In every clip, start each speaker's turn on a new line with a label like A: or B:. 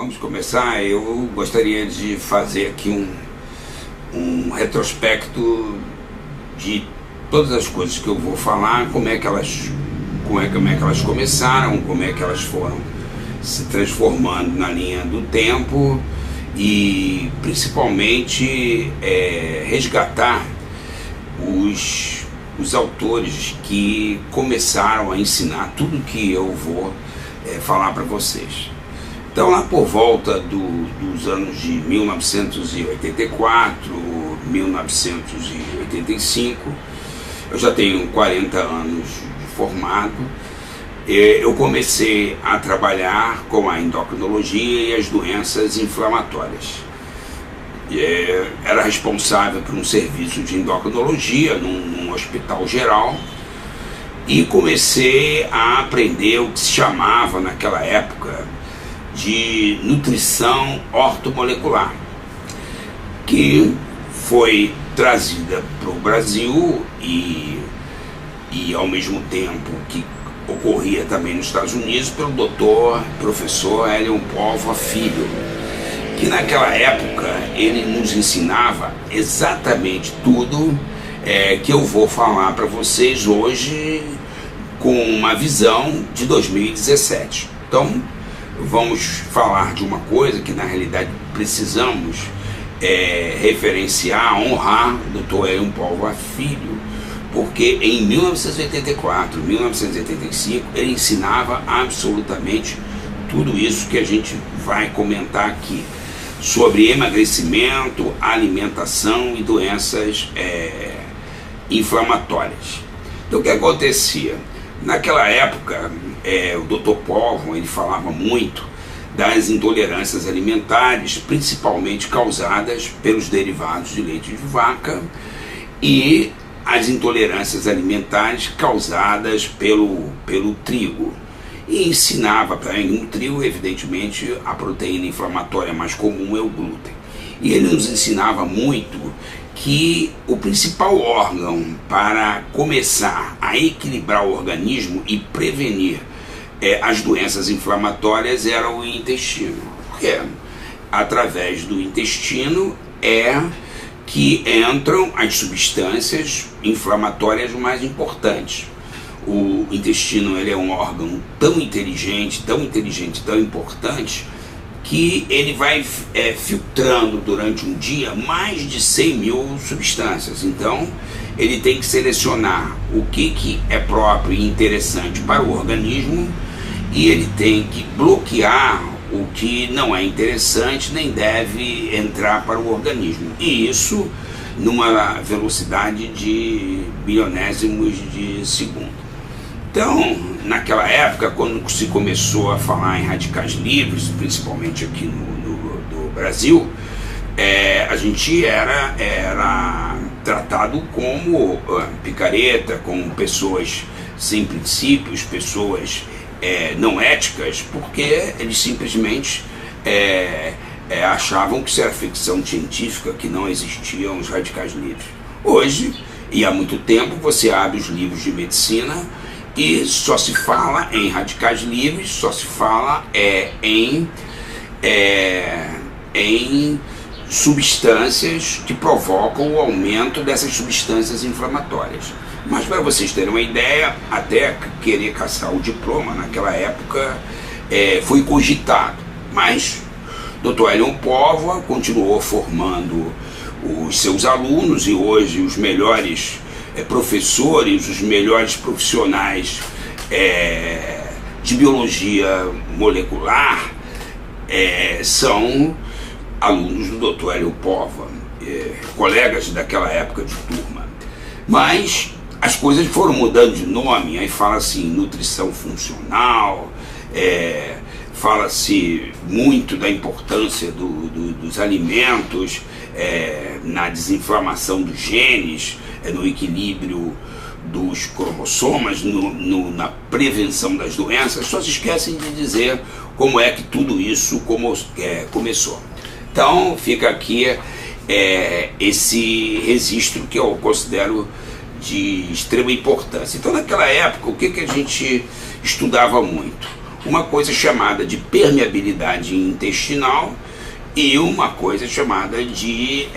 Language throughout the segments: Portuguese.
A: Vamos começar. Eu gostaria de fazer aqui um retrospecto de todas as coisas que eu vou falar, como é que elas começaram, como é que elas foram se transformando na linha do tempo e principalmente resgatar os autores que começaram a ensinar tudo que eu vou falar para vocês. Então, lá por volta dos anos de 1984, 1985, eu já tenho 40 anos de formado, eu comecei a trabalhar com a endocrinologia e as doenças inflamatórias. Era responsável por um serviço de endocrinologia num hospital geral e comecei a aprender o que se chamava naquela época de nutrição ortomolecular, que foi trazida para o Brasil e ao mesmo tempo que ocorria também nos Estados Unidos pelo professor Elion Póvoa Filho, que naquela época ele nos ensinava exatamente tudo que eu vou falar para vocês hoje com uma visão de 2017. Então, vamos falar de uma coisa que na realidade precisamos referenciar, honrar o Dr. Elion Póvoa Filho, porque em 1984, 1985 ele ensinava absolutamente tudo isso que a gente vai comentar aqui sobre emagrecimento, alimentação e doenças inflamatórias. Então o que acontecia? Naquela época, o Dr. Póvoa ele falava muito das intolerâncias alimentares, principalmente causadas pelos derivados de leite de vaca e as intolerâncias alimentares causadas pelo trigo. E ensinava para no trigo, evidentemente, a proteína inflamatória mais comum é o glúten. E ele nos ensinava muito que o principal órgão para começar a equilibrar o organismo e prevenir as doenças inflamatórias era o intestino. Porque através do intestino que entram as substâncias inflamatórias mais importantes. O intestino ele é um órgão tão inteligente, tão importante, que ele vai filtrando durante um dia mais de 100 mil substâncias. Então ele tem que selecionar o que é próprio e interessante para o organismo e ele tem que bloquear o que não é interessante nem deve entrar para o organismo, e isso numa velocidade de bilionésimos de segundo. Então, naquela época, quando se começou a falar em radicais livres, principalmente aqui no Brasil, a gente era tratado como picareta, como pessoas sem princípios, pessoas não éticas, porque eles simplesmente achavam que isso era ficção científica, que não existiam os radicais livres. Hoje, e há muito tempo, você abre os livros de medicina e só se fala em radicais livres, só se fala em substâncias que provocam o aumento dessas substâncias inflamatórias. Mas para vocês terem uma ideia, até querer caçar o diploma naquela época foi cogitado. Mas Dr. Elion Póvoa continuou formando os seus alunos e hoje os melhores professores, os melhores profissionais de biologia molecular são alunos do Dr. Elion Póvoa, colegas daquela época de turma. Mas as coisas foram mudando de nome, aí fala-se em nutrição funcional, fala-se muito da importância dos alimentos na desinflamação dos genes, no equilíbrio dos cromossomas, na prevenção das doenças. Só se esquecem de dizer como é que tudo isso começou. Então fica aqui esse registro que eu considero de extrema importância. Então naquela época o que a gente estudava muito? uma coisa chamada de permeabilidade intestinal e uma coisa chamada de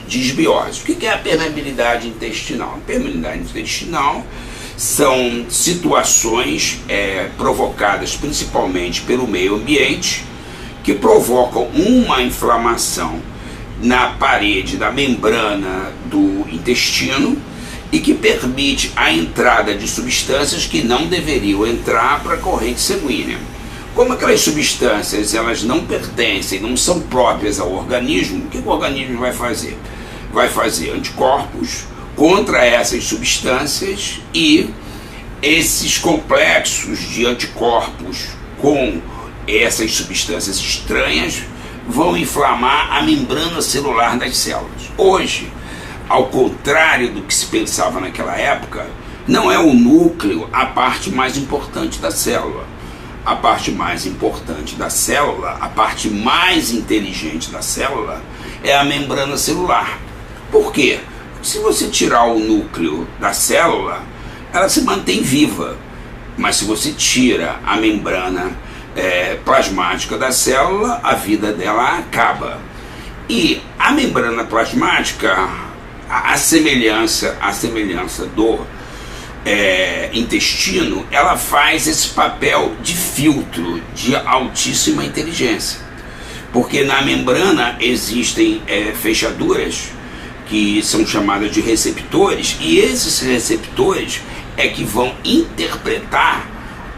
A: disbiose. O que é a permeabilidade intestinal? A permeabilidade intestinal são situações provocadas principalmente pelo meio ambiente, que provocam uma inflamação na parede da membrana do intestino e que permite a entrada de substâncias que não deveriam entrar para a corrente sanguínea. Como aquelas substâncias elas não pertencem, não são próprias ao organismo, o que o organismo vai fazer? Vai fazer anticorpos contra essas substâncias, e esses complexos de anticorpos com essas substâncias estranhas vão inflamar a membrana celular das células. Hoje, ao contrário do que se pensava naquela época, não é o núcleo a parte mais importante da célula. A parte mais importante da célula, a parte mais inteligente da célula, é a membrana celular. Por quê? Se você tirar o núcleo da célula, ela se mantém viva. Mas se você tira a membrana plasmática da célula, a vida dela acaba. E a membrana plasmática, a semelhança do intestino, ela faz esse papel de filtro de altíssima inteligência, porque na membrana existem fechaduras que são chamadas de receptores, e esses receptores é que vão interpretar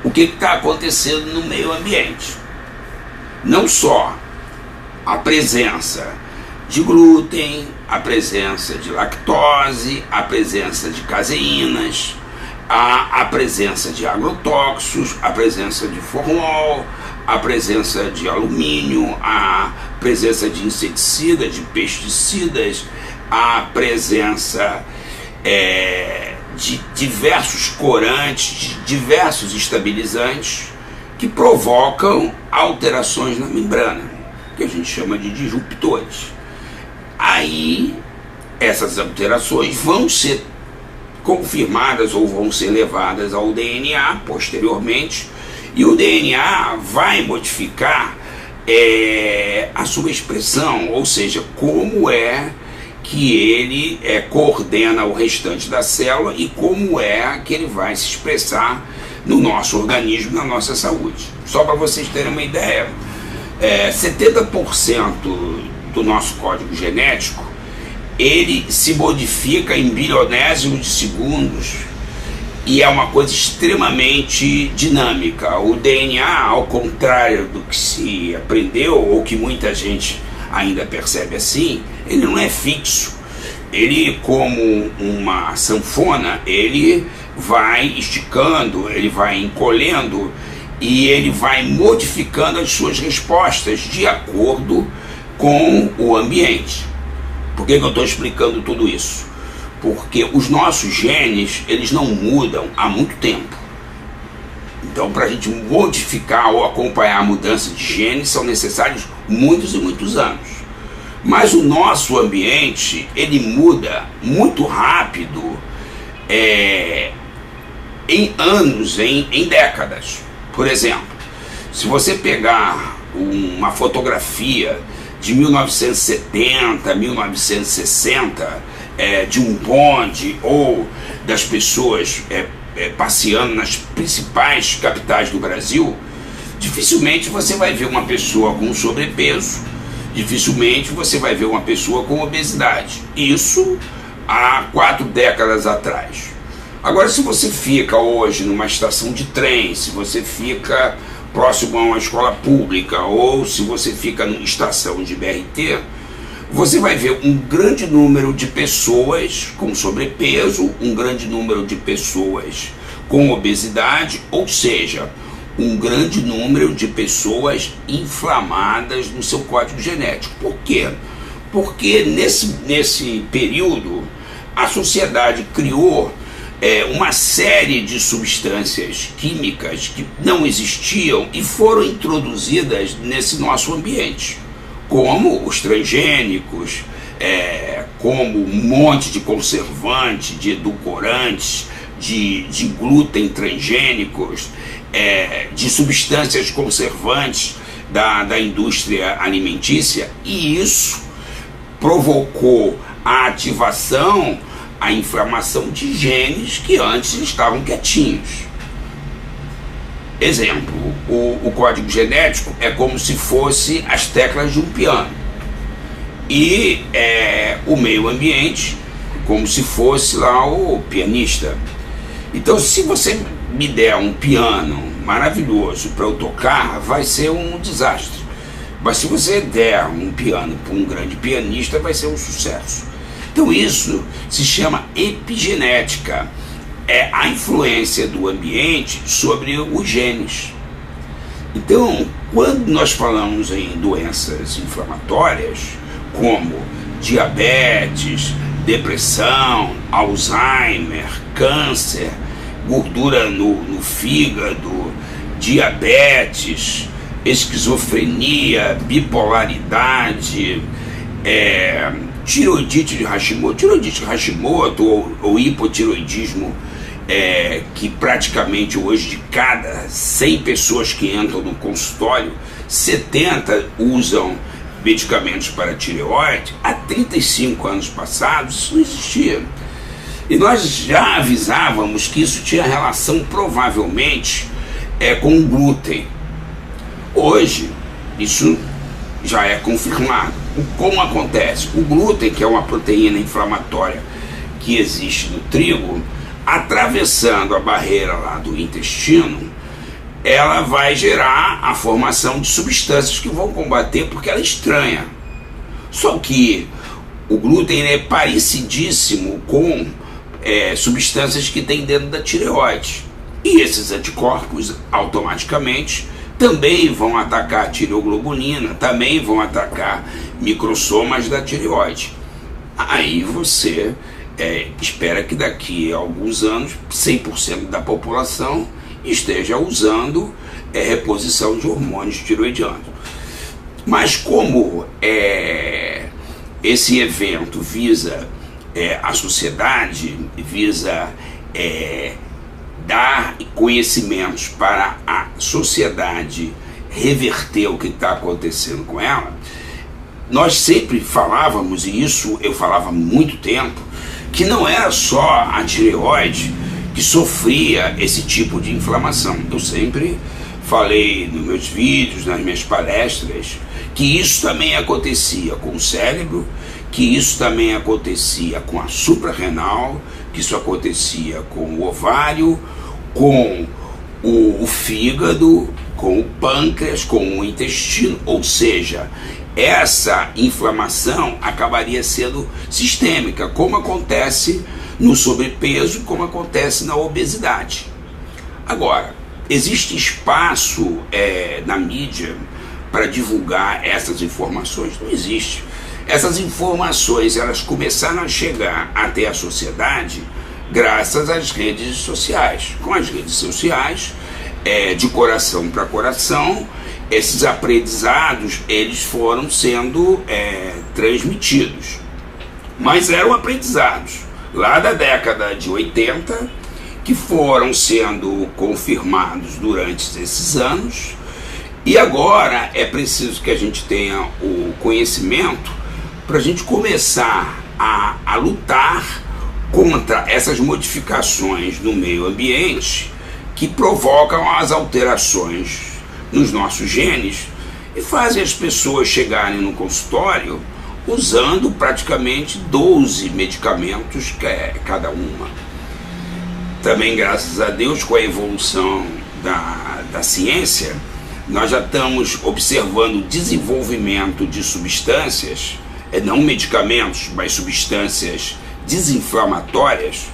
A: o que está acontecendo no meio ambiente. Não só a presença de glúten, a presença de lactose, a presença de caseínas, a presença de agrotóxicos, a presença de formol, a presença de alumínio, a presença de inseticidas, de pesticidas, a presença de diversos corantes, de diversos estabilizantes que provocam alterações na membrana, que a gente chama de disruptores. Aí essas alterações vão ser confirmadas ou vão ser levadas ao DNA posteriormente, e o DNA vai modificar a sua expressão, ou seja, como é que ele coordena o restante da célula e como é que ele vai se expressar no nosso organismo, na nossa saúde. Só para vocês terem uma ideia, 70% do nosso código genético ele se modifica em bilionésimos de segundos, e é uma coisa extremamente dinâmica. O DNA, ao contrário do que se aprendeu, ou que muita gente ainda percebe assim, ele não é fixo. Ele, como uma sanfona, ele vai esticando, ele vai encolhendo, e ele vai modificando as suas respostas de acordo com o ambiente. Por que eu estou explicando tudo isso? Porque os nossos genes, eles não mudam há muito tempo. Então, para a gente modificar ou acompanhar a mudança de genes, são necessários muitos e muitos anos. Mas o nosso ambiente, ele muda muito rápido, em anos, em décadas. Por exemplo, se você pegar uma fotografia de 1970, 1960, de um bonde ou das pessoas passeando nas principais capitais do Brasil, dificilmente você vai ver uma pessoa com sobrepeso, dificilmente você vai ver uma pessoa com obesidade. Isso há 4 décadas atrás. Agora, se você fica hoje numa estação de trem, se você fica próximo a uma escola pública, ou se você fica numa estação de BRT, você vai ver um grande número de pessoas com sobrepeso, um grande número de pessoas com obesidade, ou seja, um grande número de pessoas inflamadas no seu código genético. Por quê? Porque nesse período a sociedade criou uma série de substâncias químicas que não existiam e foram introduzidas nesse nosso ambiente, como os transgênicos, como um monte de conservantes, de edulcorantes, de glúten transgênicos, de substâncias conservantes da indústria alimentícia, e isso provocou a ativação, a inflamação de genes que antes estavam quietinhos. Exemplo, o código genético é como se fosse as teclas de um piano, e o meio ambiente como se fosse lá o pianista. Então, se você me der um piano maravilhoso para eu tocar, vai ser um desastre. Mas se você der um piano para um grande pianista, vai ser um sucesso. Então isso se chama epigenética. É a influência do ambiente sobre os genes. Então, quando nós falamos em doenças inflamatórias, como diabetes, depressão, Alzheimer, câncer, gordura no fígado, diabetes, esquizofrenia, bipolaridade, tiroidite de Hashimoto ou hipotiroidismo, que praticamente hoje de cada 100 pessoas que entram no consultório, 70 usam medicamentos para tireoide. Há 35 anos passados isso não existia. E nós já avisávamos que isso tinha relação provavelmente com o glúten. Hoje isso já é confirmado. Como acontece? O glúten, que é uma proteína inflamatória que existe no trigo, atravessando a barreira lá do intestino, ela vai gerar a formação de substâncias que vão combater, porque ela é estranha. Só que o glúten é parecidíssimo com substâncias que tem dentro da tireoide. E esses anticorpos automaticamente também vão atacar a tireoglobulina, também vão atacar microsomas da tireoide. Aí você espera que daqui a alguns anos 100% da população esteja usando reposição de hormônios tireoidianos. Mas como esse evento visa a sociedade, visa dar conhecimentos para a sociedade reverter o que está acontecendo com ela, nós sempre falávamos, e isso eu falava há muito tempo, que não era só a tireoide que sofria esse tipo de inflamação. Eu sempre falei nos meus vídeos, nas minhas palestras, que isso também acontecia com o cérebro, que isso também acontecia com a suprarrenal, que isso acontecia com o ovário, com o fígado, com o pâncreas, com o intestino. Ou seja, essa inflamação acabaria sendo sistêmica, como acontece no sobrepeso, como acontece na obesidade. Agora, existe espaço na mídia para divulgar essas informações? Não existe. Essas informações, elas começaram a chegar até a sociedade graças às redes sociais. Com as redes sociais, de coração para coração, esses aprendizados eles foram sendo transmitidos. Mas eram aprendizados lá da década de 80, que foram sendo confirmados durante esses anos, e agora é preciso que a gente tenha o conhecimento para a gente começar a lutar contra essas modificações no meio ambiente que provocam as alterações nos nossos genes e fazem as pessoas chegarem no consultório usando praticamente 12 medicamentos cada uma. Também, graças a Deus, com a evolução da ciência, nós já estamos observando o desenvolvimento de substâncias, não medicamentos, mas substâncias desinflamatórias,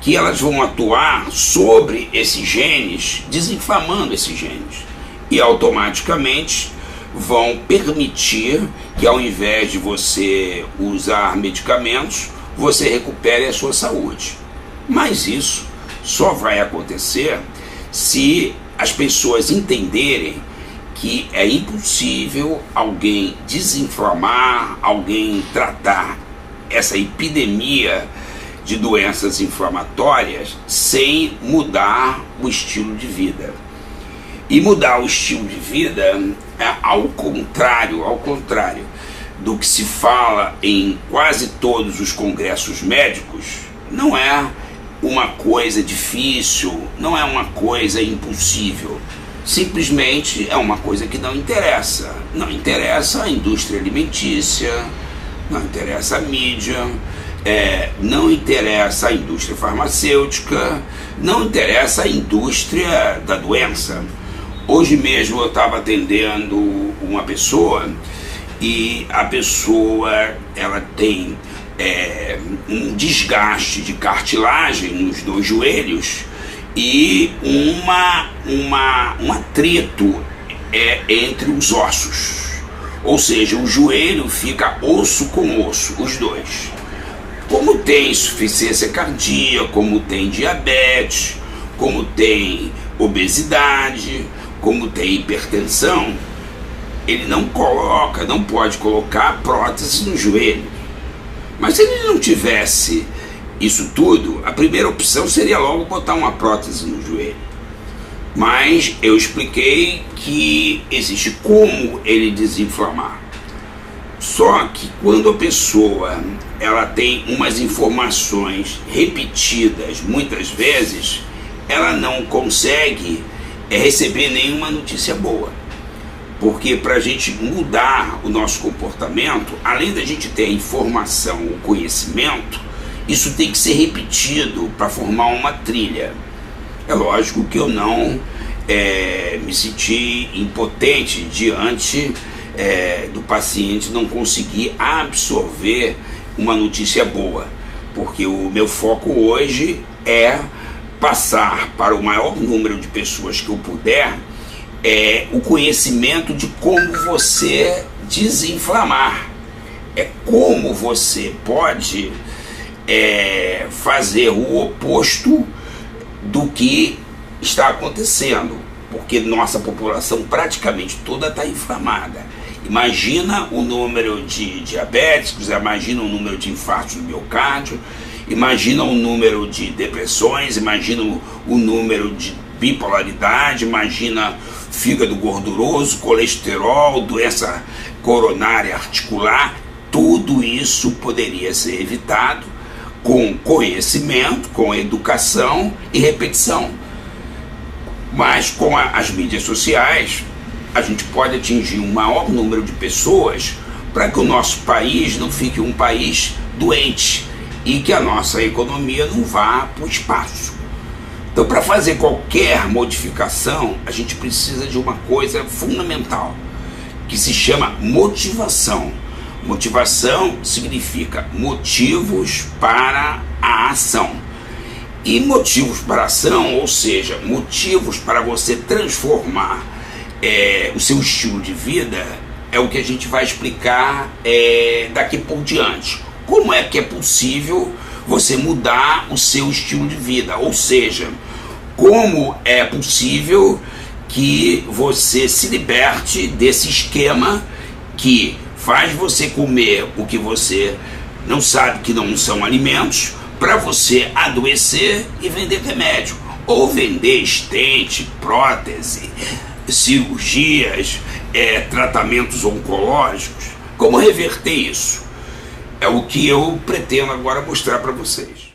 A: que elas vão atuar sobre esses genes, desinflamando esses genes, e automaticamente vão permitir que, ao invés de você usar medicamentos, você recupere a sua saúde. Mas isso só vai acontecer se as pessoas entenderem que é impossível alguém desinflamar, alguém tratar essa epidemia de doenças inflamatórias sem mudar o estilo de vida. E mudar o estilo de vida é ao contrário do que se fala em quase todos os congressos médicos, não é uma coisa difícil, não é uma coisa impossível. Simplesmente é uma coisa que não interessa. Não interessa a indústria alimentícia, não interessa a mídia, não interessa a indústria farmacêutica, não interessa a indústria da doença. Hoje mesmo eu estava atendendo uma pessoa e a pessoa ela tem um desgaste de cartilagem nos dois joelhos e um atrito entre os ossos, ou seja, o joelho fica osso com osso, os dois. Como tem insuficiência cardíaca, como tem diabetes, como tem obesidade, como tem hipertensão, ele não pode colocar prótese no joelho. Mas se ele não tivesse isso tudo, a primeira opção seria logo botar uma prótese no joelho. Mas eu expliquei que existe como ele desinflamar. Só que quando a pessoa ela tem umas informações repetidas muitas vezes, ela não consegue receber nenhuma notícia boa. Porque para a gente mudar o nosso comportamento, além da gente ter a informação, o conhecimento, isso tem que ser repetido para formar uma trilha. É lógico que eu não me senti impotente diante do paciente não conseguir absorver uma notícia boa, porque o meu foco hoje é passar para o maior número de pessoas que eu puder o conhecimento de como você desinflamar, como você pode fazer o oposto do que está acontecendo, porque nossa população praticamente toda está inflamada. Imagina o número de diabéticos, imagina o número de infartos do miocárdio, imagina o número de depressões, imagina o número de bipolaridade, imagina fígado gorduroso, colesterol, doença coronária articular. Tudo isso poderia ser evitado com conhecimento, com educação e repetição. Mas com as mídias sociais, a gente pode atingir um maior número de pessoas para que o nosso país não fique um país doente e que a nossa economia não vá para o espaço. Então, para fazer qualquer modificação, a gente precisa de uma coisa fundamental, que se chama motivação. Motivação significa motivos para a ação. E motivos para a ação, ou seja, motivos para você transformar o seu estilo de vida, é o que a gente vai explicar daqui por diante. Como é que é possível você mudar o seu estilo de vida? Ou seja, como é possível que você se liberte desse esquema que faz você comer o que você não sabe que não são alimentos, para você adoecer e vender remédio, ou vender estente, prótese, cirurgias, tratamentos oncológicos. Como reverter isso? É o que eu pretendo agora mostrar para vocês.